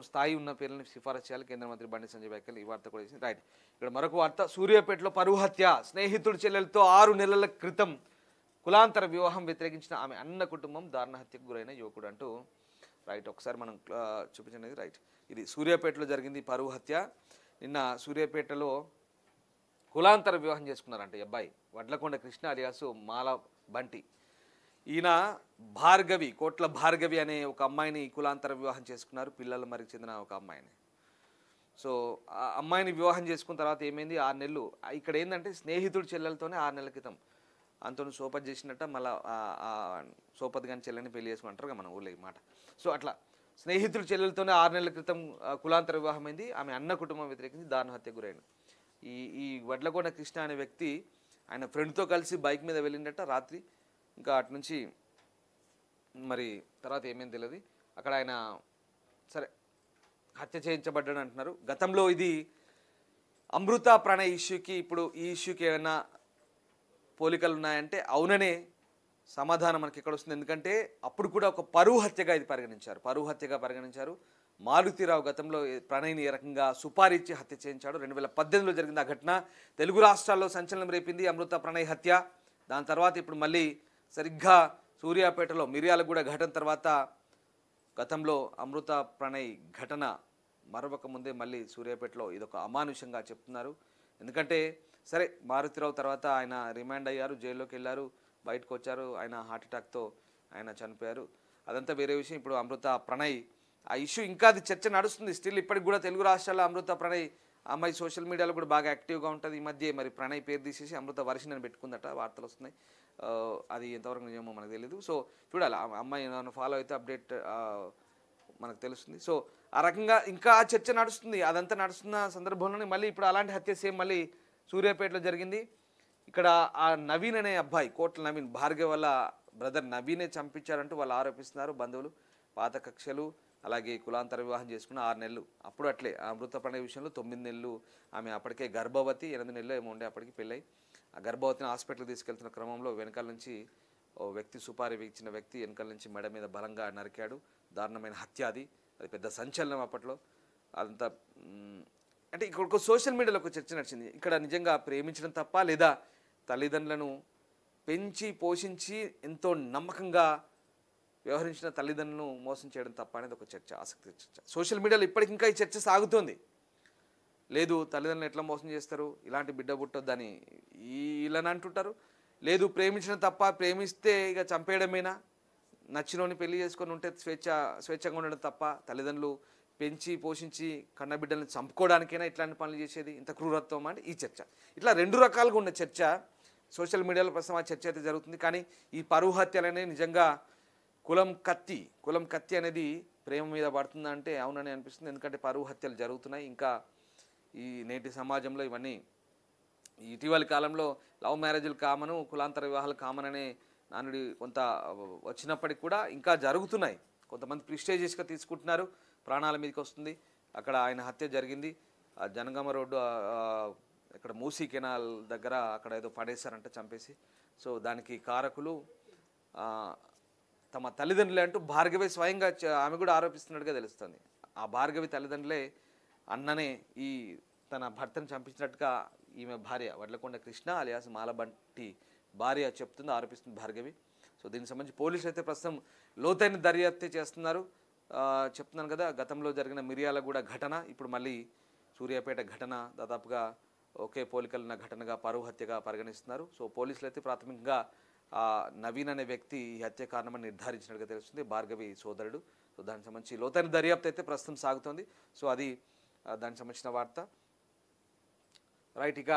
సగం స్థాయి ఉన్న పేర్లను సిఫారసు చేయాలి కేంద్ర మంత్రి బండి సంజయ్ వ్యాఖ్యలు. ఈ వార్త కూడా చేసింది. రైట్, ఇక్కడ మరొక వార్త. సూర్యాపేటలో పరువు హత్య. స్నేహితుడి చెల్లెలతో 6 నెలల క్రితం కులాంతర వివాహం వ్యతిరేకించిన ఆమె అన్న కుటుంబం దారుణ హత్యకు గురైన యువకుడు అంటూ. రైట్, ఒకసారి మనం చూపించండి. రైట్, ఇది సూర్యాపేటలో జరిగింది పరువు హత్య. నిన్న సూర్యాపేటలో కులాంతర వివాహం చేసుకున్నారంట ఈ అబ్బాయి. వడ్లకొండ కృష్ణ అలియాసు మాల బంటి. ఈయన భార్గవి, కోట్ల భార్గవి అనే ఒక అమ్మాయిని కులాంతర వివాహం చేసుకున్నారు. పిల్లల మరికి చెందిన ఒక అమ్మాయిని. సో ఆ అమ్మాయిని వివాహం చేసుకున్న తర్వాత ఏమైంది, 6 నెలలు ఇక్కడ ఏంటంటే స్నేహితుడి చెల్లెలతోనే 6 నెలల క్రితం అంతో సోపతి చేసినట్ట మళ్ళీ సోపతి కానీ చెల్లెని పెళ్లి చేసుకుంటారు మన ఊళ్ళో ఈ మాట. సో అట్లా స్నేహితుడి చెల్లెలతోనే 6 నెలల క్రితం కులాంతర వివాహం అయింది. ఆమె అన్న కుటుంబం వ్యతిరేకించి దారుణ హత్య గురైంది. ఈ వడ్లకొండ కృష్ణ అనే వ్యక్తి ఆయన ఫ్రెండ్తో కలిసి బైక్ మీద వెళ్ళిండట రాత్రి. ఇంకా అటు నుంచి మరి తర్వాత ఏమేమి తెలియదు. అక్కడ ఆయన సరే హత్య చేయించబడ్డాడు అంటున్నారు. గతంలో ఇది అమృత ప్రణయ్ ఇష్యూకి ఇప్పుడు ఈ ఇష్యూకి ఏమైనా పోలికలు ఉన్నాయంటే అవుననే సమాధానం మనకి ఇక్కడ వస్తుంది. ఎందుకంటే అప్పుడు కూడా ఒక పరువు హత్యగా ఇది పరిగణించారు. మారుతిరావు గతంలో ప్రణయ్ని ఏ రకంగా సుపారీ ఇచ్చి హత్య చేయించాడు. 2018లో జరిగింది ఆ ఘటన. తెలుగు రాష్ట్రాల్లో సంచలనం రేపింది అమృత ప్రణయ్ హత్య. దాని తర్వాత ఇప్పుడు మళ్ళీ సరిగ్గా సూర్యాపేటలో మిర్యాలగూడ ఘటన తర్వాత గతంలో అమృత ప్రణయ్ ఘటన మరొక ముందే మళ్ళీ సూర్యాపేటలో ఇదొక అమానుషంగా చెప్తున్నారు. ఎందుకంటే సరే మారుతిరావు తర్వాత ఆయన రిమాండ్ అయ్యారు, జైల్లోకి వెళ్ళారు, బయటకు వచ్చారు. ఆయన హార్ట్ అటాక్తో ఆయన చనిపోయారు. అదంతా వేరే విషయం. ఇప్పుడు అమృత ప్రణయ్ ఆ ఇష్యూ ఇంకా అది చర్చ నడుస్తుంది. స్టిల్ ఇప్పటికి కూడా తెలుగు రాష్ట్రాల్లో అమృత ప్రణయ్ అమ్మాయి సోషల్ మీడియాలో కూడా బాగా యాక్టివ్గా ఉంటుంది. ఈ మధ్య మరి ప్రణయ్ పేరు తీసేసి అమృత వర్షిని అని పెట్టుకుందట, వార్తలు వస్తున్నాయి. అది ఎంతవరకు నిజమో మనకు తెలియదు. సో చూడాలి, అమ్మాయి నన్ను ఫాలో అయితే అప్డేట్ మనకు తెలుస్తుంది. సో ఆ రకంగా ఇంకా చర్చ నడుస్తుంది. అదంతా నడుస్తున్న సందర్భంలోనే మళ్ళీ ఇప్పుడు అలాంటి హత్య సేమ్ మళ్ళీ సూర్యాపేటలో జరిగింది. ఇక్కడ ఆ నవీన్ అనే అబ్బాయి, కోట్ల నవీన్, భార్గవి వాళ్ళ బ్రదర్ నవీనే చంపించారంటూ వాళ్ళు ఆరోపిస్తున్నారు బంధువులు. పాత కక్షలు, అలాగే కులాంతర వివాహం చేసుకున్న 6 నెలలు. అప్పుడు అట్లే అమృత ప్రణయ్ విషయంలో 9 నెలలు ఆమె అప్పటికే గర్భవతి, 8 నెలలు ఏమో ఉండే అప్పటికి పెళ్ళై. ఆ గర్భవతిని హాస్పిటల్కి తీసుకెళ్తున్న క్రమంలో వెనకాల నుంచి ఓ వ్యక్తి, సుపారీ ఇచ్చిన వ్యక్తి వెనకాల నుంచి మెడ మీద బలంగా నరికాడు. దారుణమైన హత్య అది పెద్ద సంచలనం అప్పట్లో. అదంతా అంటే ఇక్కడ ఒక సోషల్ మీడియాలో ఒక చర్చ నడిచింది. ఇక్కడ నిజంగా ప్రేమించడం తప్ప, లేదా తల్లిదండ్రులను పెంచి పోషించి ఎంతో నమ్మకంగా వ్యవహరించిన తల్లిదండ్రులను మోసం చేయడం తప్ప అనేది ఒక చర్చ, ఆసక్తి చర్చ. సోషల్ మీడియాలో ఇప్పటికి ఇంకా ఈ చర్చ సాగుతోంది. లేదు తల్లిదండ్రులను ఎట్లా మోసం చేస్తారు, ఇలాంటి బిడ్డ పుట్టొద్దని వీళ్ళని అంటుంటారు. లేదు ప్రేమించడం తప్ప, ప్రేమిస్తే ఇక చంపేయడమేనా, నచ్చినోని పెళ్లి చేసుకొని ఉంటే స్వేచ్ఛగా ఉండడం తప్ప, తల్లిదండ్రులు పెంచి పోషించి కన్న బిడ్డల్ని చంపుకోవడానికైనా ఇట్లాంటి పనులు చేసేది, ఇంత క్రూరత్వం అంటే ఈ చర్చ. ఇట్లా 2 రకాలుగా ఉన్న చర్చ సోషల్ మీడియాలో ప్రస్తుతం ఆ చర్చ అయితే జరుగుతుంది. కానీ ఈ పరువు హత్యలనే నిజంగా కులం కత్తి అనేది ప్రేమ మీద పడుతుందా అంటే అవునని అనిపిస్తుంది. ఎందుకంటే పరువు హత్యలు జరుగుతున్నాయి. ఇంకా ఈ నేటి సమాజంలో ఇవన్నీ ఇటీవలి కాలంలో లవ్ మ్యారేజ్లు కామను, కులాంతర వివాహాలు కామన్ అనే నానుడి కొంత వచ్చినప్పటికి కూడా ఇంకా జరుగుతున్నాయి. కొంతమంది ప్రిస్టేజియస్గా తీసుకుంటున్నారు, ప్రాణాల మీదకి వస్తుంది. అక్కడ ఆయన హత్య జరిగింది జనగామ రోడ్డు, ఇక్కడ మూసీ కెనాల్ దగ్గర అక్కడ ఏదో పడేశారంట చంపేసి. సో దానికి కారకులు తమ తల్లిదండ్రులే అంటూ భార్గవి స్వయంగా ఆమె కూడా ఆరోపిస్తున్నట్టుగా తెలుస్తుంది. ఆ భార్గవి తల్లిదండ్రులే అన్ననే ఈ తన భర్తను చంపించినట్టుగా ఈమె భార్య వడ్లకొండ కృష్ణ అలియాస్ మాలబంటి భార్య చెప్తుంది, ఆరోపిస్తుంది భార్గవి. సో దీనికి సంబంధించి పోలీసులు అయితే ప్రస్తుతం లోతైన దర్యాప్తు చేస్తున్నారు. చెప్తున్నాను కదా, గతంలో జరిగిన మిర్యాలగూడ ఘటన, ఇప్పుడు మళ్ళీ సూర్యాపేట ఘటన దాదాపుగా ఒకే పోలికలున్న ఘటనగా పరువు హత్యగా పరిగణిస్తున్నారు. సో పోలీసులు అయితే ప్రాథమికంగా నవీన్ అనే వ్యక్తి ఈ హత్య కారణమని నిర్ధారించినట్టుగా తెలుస్తుంది, భార్గవి సోదరుడు. సో దానికి సంబంధించి లోతైన దర్యాప్తు అయితే ప్రస్తుతం సాగుతోంది. సో అది దానికి సంబంధించిన వార్త. రైట్, ఇక